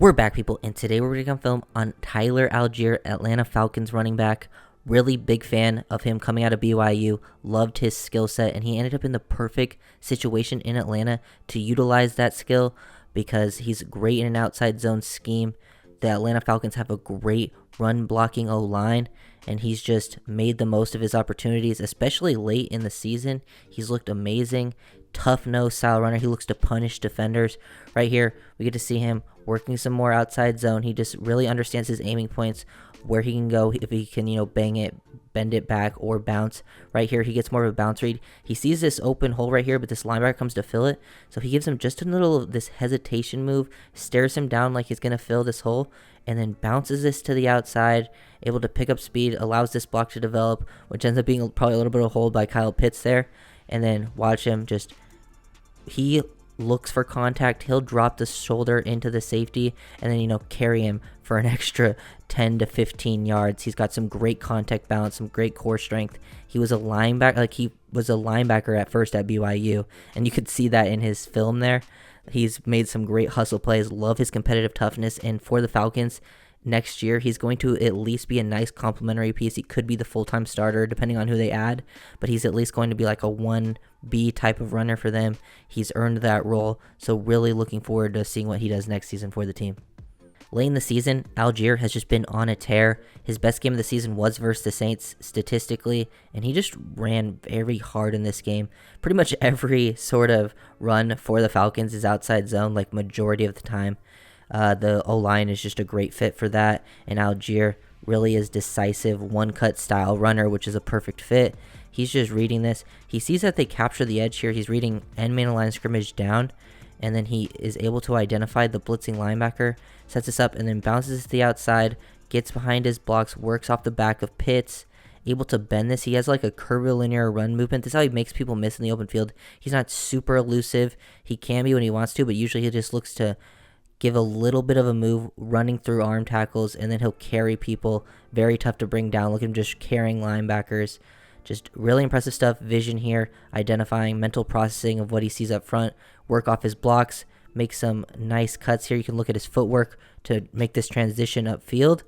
We're back, people, and today we're going to come film on Tyler Allgeier, Atlanta Falcons running back. Really big fan of him coming out of BYU, loved his skill set, and he ended up in the perfect situation in Atlanta to utilize that skill because he's great in an outside zone scheme. The Atlanta Falcons have a great run blocking O-line, and he's just made the most of his opportunities, especially late in the season. He's looked amazing. Tough nose style runner. He looks to punish defenders. Right here, we get to see him working some more outside zone. He just really understands his aiming points, where he can go if he can, bang it, bend it back, or bounce. Right here, he gets more of a bounce read. He sees this open hole right here, but this linebacker comes to fill it. So he gives him just a little of this hesitation move, stares him down like he's going to fill this hole, and then bounces this to the outside, able to pick up speed, allows this block to develop, which ends up being probably a little bit of a hold by Kyle Pitts there. And then watch him just, he looks for contact. He'll drop the shoulder into the safety and then, carry him for an extra 10 to 15 yards. He's got some great contact balance, some great core strength. He was a linebacker, at first at BYU, and you could see that in his film there. He's made some great hustle plays, love his competitive toughness, and for the Falcons, next year, he's going to at least be a nice complementary piece. He could be the full-time starter, depending on who they add, but he's at least going to be like a 1B type of runner for them. He's earned that role, so really looking forward to seeing what he does next season for the team. Late in the season, Allgeier has just been on a tear. His best game of the season was versus the Saints statistically, and he just ran very hard in this game. Pretty much every sort of run for the Falcons is outside zone, like majority of the time. The O-line is just a great fit for that, and Allgeier really is decisive one-cut style runner, which is a perfect fit. He's just reading this. He sees that they capture the edge here. He's reading end man line of scrimmage down, and then he is able to identify the blitzing linebacker, sets this up, and then bounces to the outside, gets behind his blocks, works off the back of Pitts, able to bend this. He has like a curvilinear run movement. This is how he makes people miss in the open field. He's not super elusive. He can be when he wants to, but usually he just looks to give a little bit of a move running through arm tackles, and then he'll carry people. Very tough to bring down. Look at him just carrying linebackers. Just really impressive stuff. Vision here, identifying, mental processing of what he sees up front, work off his blocks, make some nice cuts here. You can look at his footwork to make this transition upfield.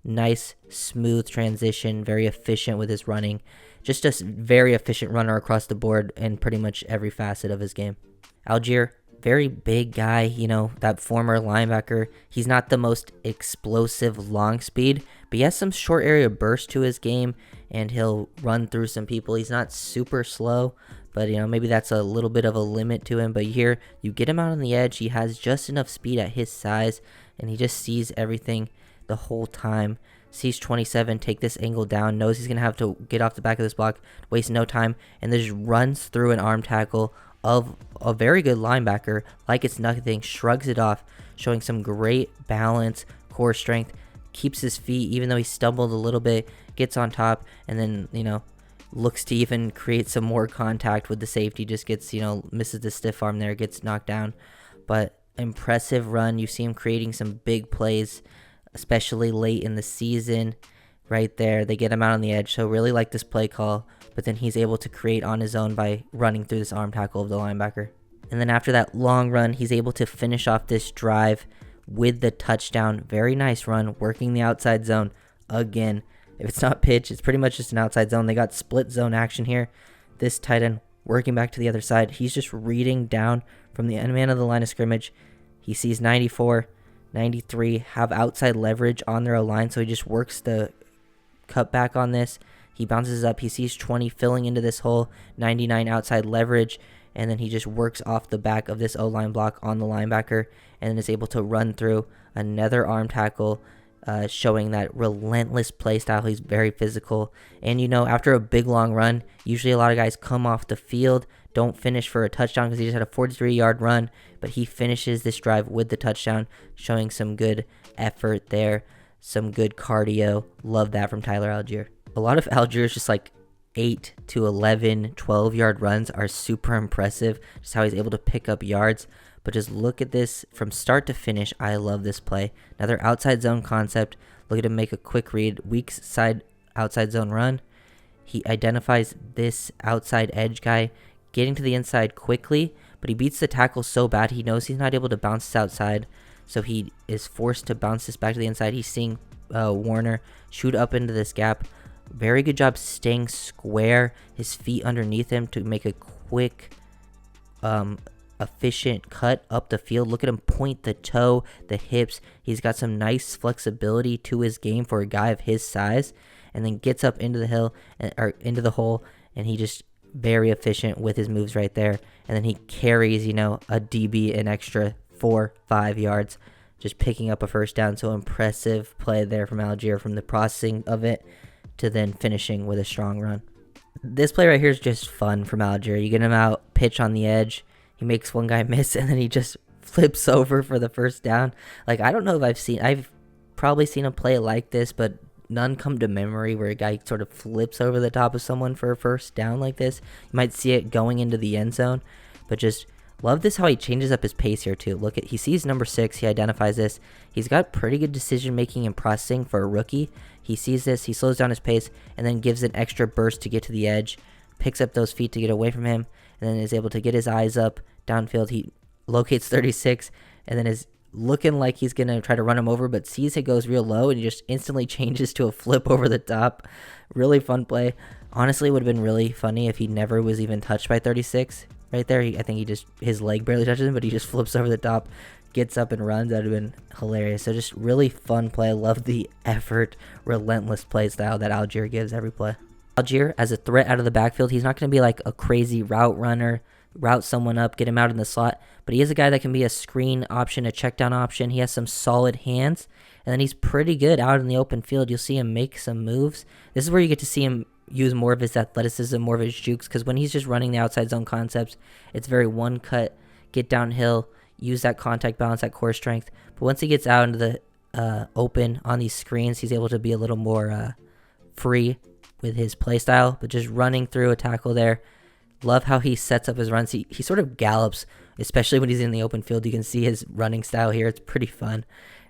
Nice, smooth transition, very efficient with his running. Just a very efficient runner across the board in pretty much every facet of his game. Allgeier, very big guy, that former linebacker. He's not the most explosive long speed, but he has some short area burst to his game, and he'll run through some people. He's not super slow, but maybe that's a little bit of a limit to him. But here, you get him out on the edge. He has just enough speed at his size, and he just sees everything the whole time. Sees 27, take this angle down, knows he's going to have to get off the back of this block, waste no time, and then just runs through an arm tackle of a very good linebacker like it's nothing, shrugs it off, showing some great balance, core strength, keeps his feet even though he stumbled a little bit, gets on top, and then, looks to even create some more contact with the safety, just gets, misses the stiff arm there, gets knocked down. But impressive run. You see him creating some big plays, especially late in the season. Right there, they get him out on the edge, so really like this play call, but then he's able to create on his own by running through this arm tackle of the linebacker. And then after that long run, he's able to finish off this drive with the touchdown. Very nice run, working the outside zone again. If it's not pitch, it's pretty much just an outside zone. They got split zone action here. This tight end working back to the other side. He's just reading down from the end man of the line of scrimmage. He sees 94, 93 have outside leverage on their line, so he just works the cut back on this. He bounces up. He sees 20 filling into this hole, 99 outside leverage, and then he just works off the back of this O-line block on the linebacker, and then is able to run through another arm tackle, showing that relentless play style. He's very physical. And, after a big long run, usually a lot of guys come off the field, don't finish for a touchdown because he just had a 43-yard run, but he finishes this drive with the touchdown, showing some good effort there, some good cardio. Love that from Tyler Allgeier. A lot of Allgeier's just like 8 to 11, 12-yard runs are super impressive, just how he's able to pick up yards. But just look at this from start to finish. I love this play. Another outside zone concept. Look at him make a quick read, weak side outside zone run. He identifies this outside edge guy, getting to the inside quickly, but he beats the tackle so bad he knows he's not able to bounce this outside. so he is forced to bounce this back to the inside. He's seeing Warner shoot up into this gap. Very good job staying square, his feet underneath him to make a quick, efficient cut up the field. Look at him point the toe, the hips. He's got some nice flexibility to his game for a guy of his size, and then gets up into the hill or into the hole, and he just very efficient with his moves right there. And then he carries, a DB an extra 4-5 yards, just picking up a first down. So impressive play there from Allgeier, from the processing of it to then finishing with a strong run. This play right here is just fun from Allgeier. You get him out, pitch on the edge, he makes one guy miss, and then he just flips over for the first down. Like, I don't know if I've probably seen a play like this, but none come to memory where a guy sort of flips over the top of someone for a first down like this. You might see it going into the end zone, but just love this how he changes up his pace here too. Look, he sees number 6, he identifies this. He's got pretty good decision making and processing for a rookie. He sees this, he slows down his pace, and then gives an extra burst to get to the edge, picks up those feet to get away from him, and then is able to get his eyes up downfield. He locates 36, and then is looking like he's going to try to run him over, but sees it goes real low, and he just instantly changes to a flip over the top. Really fun play. Honestly, it would have been really funny if he never was even touched by 36 right there. I think his leg barely touches him, but he just flips over the top, gets up and runs. That would have been hilarious. So just really fun play. I love the effort, relentless play style that Allgeier gives every play. Allgeier, as a threat out of the backfield, he's not going to be like a crazy route runner, route someone up, get him out in the slot, but he is a guy that can be a screen option, a check down option. He has some solid hands, and then he's pretty good out in the open field. You'll see him make some moves. This is where you get to see him use more of his athleticism, more of his jukes, because when he's just running the outside zone concepts, it's very one cut, get downhill, use that contact balance, that core strength. But once he gets out into the open on these screens, he's able to be a little more free with his play style, but just running through a tackle there. Love how he sets up his runs. He sort of gallops, especially when he's in the open field. You can see his running style here. It's pretty fun.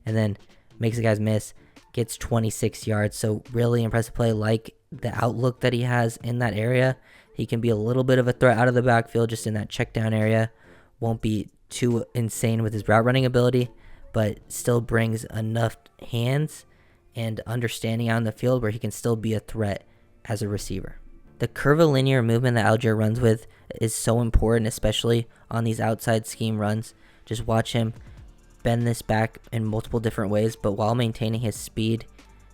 And then makes the guys miss, gets 26 yards. So really impressive play. Like the outlook that he has in that area. He can be a little bit of a threat out of the backfield, just in that check down area. Won't be too insane with his route running ability, but still brings enough hands and understanding out in the field where he can still be a threat as a receiver. The curvilinear movement that Allgeier runs with is so important, especially on these outside scheme runs. Just watch him bend this back in multiple different ways, but while maintaining his speed.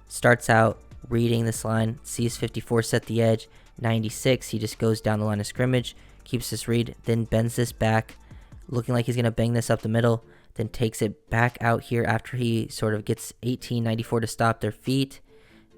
Starts out reading this line, sees 54 set the edge, 96, he just goes down the line of scrimmage, keeps this read, then bends this back, looking like he's going to bang this up the middle, then takes it back out here after he sort of gets 18, 94 to stop their feet,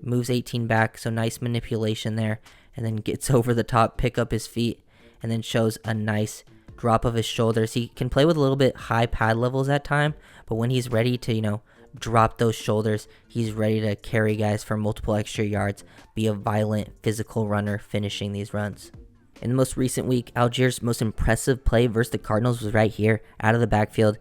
moves 18 back, so nice manipulation there, and then gets over the top, pick up his feet, and then shows a nice drop of his shoulders. He can play with a little bit high pad levels at time, but when he's ready to, drop those shoulders, he's ready to carry guys for multiple extra yards, be a violent physical runner finishing these runs. In the most recent week, Allgeier's most impressive play versus the Cardinals was right here, out of the backfield.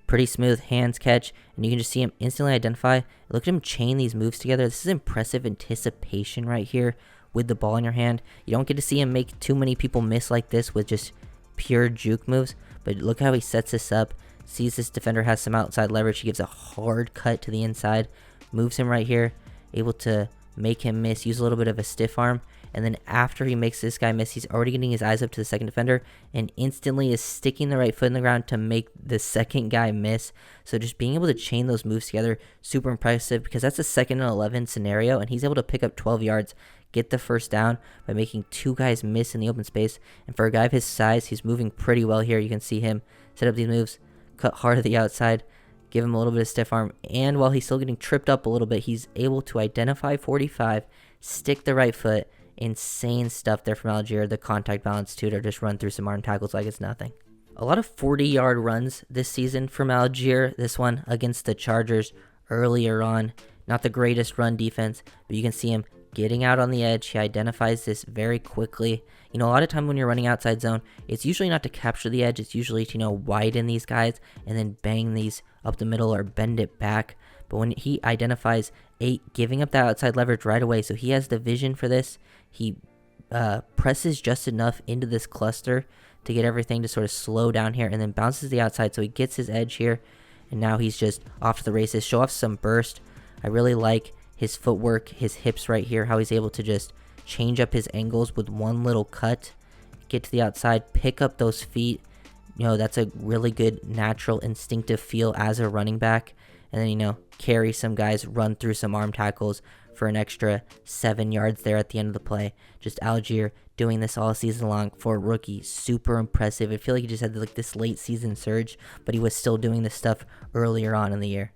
Pretty smooth hands catch, and you can just see him instantly identify. Look at him chain these moves together. This is impressive anticipation right here with the ball in your hand. You don't get to see him make too many people miss like this with just pure juke moves, but look how he sets this up. Sees this defender has some outside leverage. He gives a hard cut to the inside, moves him right here, able to make him miss, use a little bit of a stiff arm, and then after he makes this guy miss, he's already getting his eyes up to the second defender and instantly is sticking the right foot in the ground to make the second guy miss. So just being able to chain those moves together, super impressive, because that's a 2nd and 11 scenario, and he's able to pick up 12 yards, get the first down by making two guys miss in the open space. And for a guy of his size, he's moving pretty well here. You can see him set up these moves, cut hard at the outside, give him a little bit of stiff arm, and while he's still getting tripped up a little bit, he's able to identify 45, stick the right foot. Insane stuff there from Allgeier. The contact balance tutor just run through some arm tackles like it's nothing. A lot of 40-yard runs this season from Allgeier. This one against the Chargers earlier on. Not the greatest run defense, but you can see him getting out on the edge. He identifies this very quickly. A lot of time when you're running outside zone, it's usually not to capture the edge. It's usually to, widen these guys and then bang these up the middle or bend it back. But when he identifies 8, giving up that outside leverage right away, so he has the vision for this. He presses just enough into this cluster to get everything to sort of slow down here and then bounces the outside, so he gets his edge here and now he's just off to the races. Show off some burst. I really like his footwork, his hips right here, how he's able to just change up his angles with one little cut, get to the outside, pick up those feet. That's a really good natural instinctive feel as a running back. And then, carry some guys, run through some arm tackles for an extra 7 yards there at the end of the play. Just Allgeier doing this all season long for a rookie. Super impressive. I feel like he just had this late season surge, but he was still doing this stuff earlier on in the year.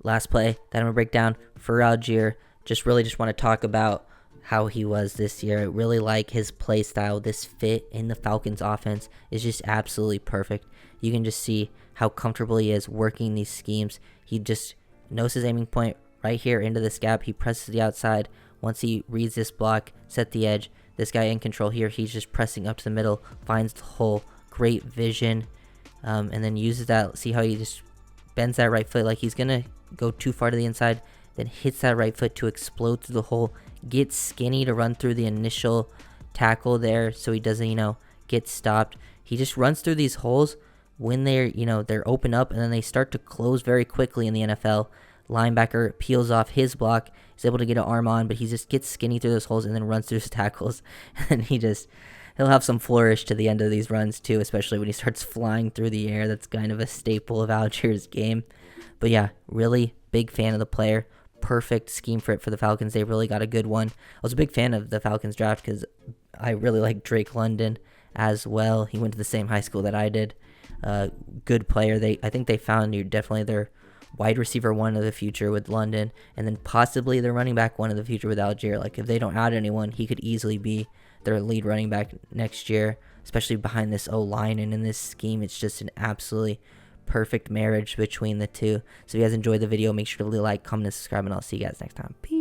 Last play that I'm going to break down for Allgeier. Just want to talk about how he was this year. I really like his play style. This fit in the Falcons offense is just absolutely perfect. You can just see how comfortable he is working these schemes. He just knows his aiming point right here into this gap. He presses the outside. Once he reads this block, set the edge. This guy in control here, he's just pressing up to the middle, finds the hole. Great vision, and then uses that. See how he just bends that right foot like he's going to go too far to the inside, then hits that right foot to explode through the hole. Gets skinny to run through the initial tackle there so he doesn't, get stopped. He just runs through these holes when they're open up, and then they start to close very quickly in the NFL. Linebacker peels off his block, is able to get an arm on, but he just gets skinny through those holes and then runs through his tackles. And he'll have some flourish to the end of these runs too, especially when he starts flying through the air. That's kind of a staple of Allgeier's game. But yeah, really big fan of the player. Perfect scheme for the Falcons. They really got a good one. I was a big fan of the Falcons draft because I really like Drake London as well. He went to the same high school that I did. Good player. I think they found definitely their wide receiver one of the future with London, and then possibly their running back one of the future with Allgeier. Like if they don't add anyone, he could easily be their lead running back next year, especially behind this O-line. And in this scheme, it's just an absolutely perfect marriage between the two. So if you guys enjoyed the video, make sure to like, comment, and subscribe, and I'll see you guys next time. Peace.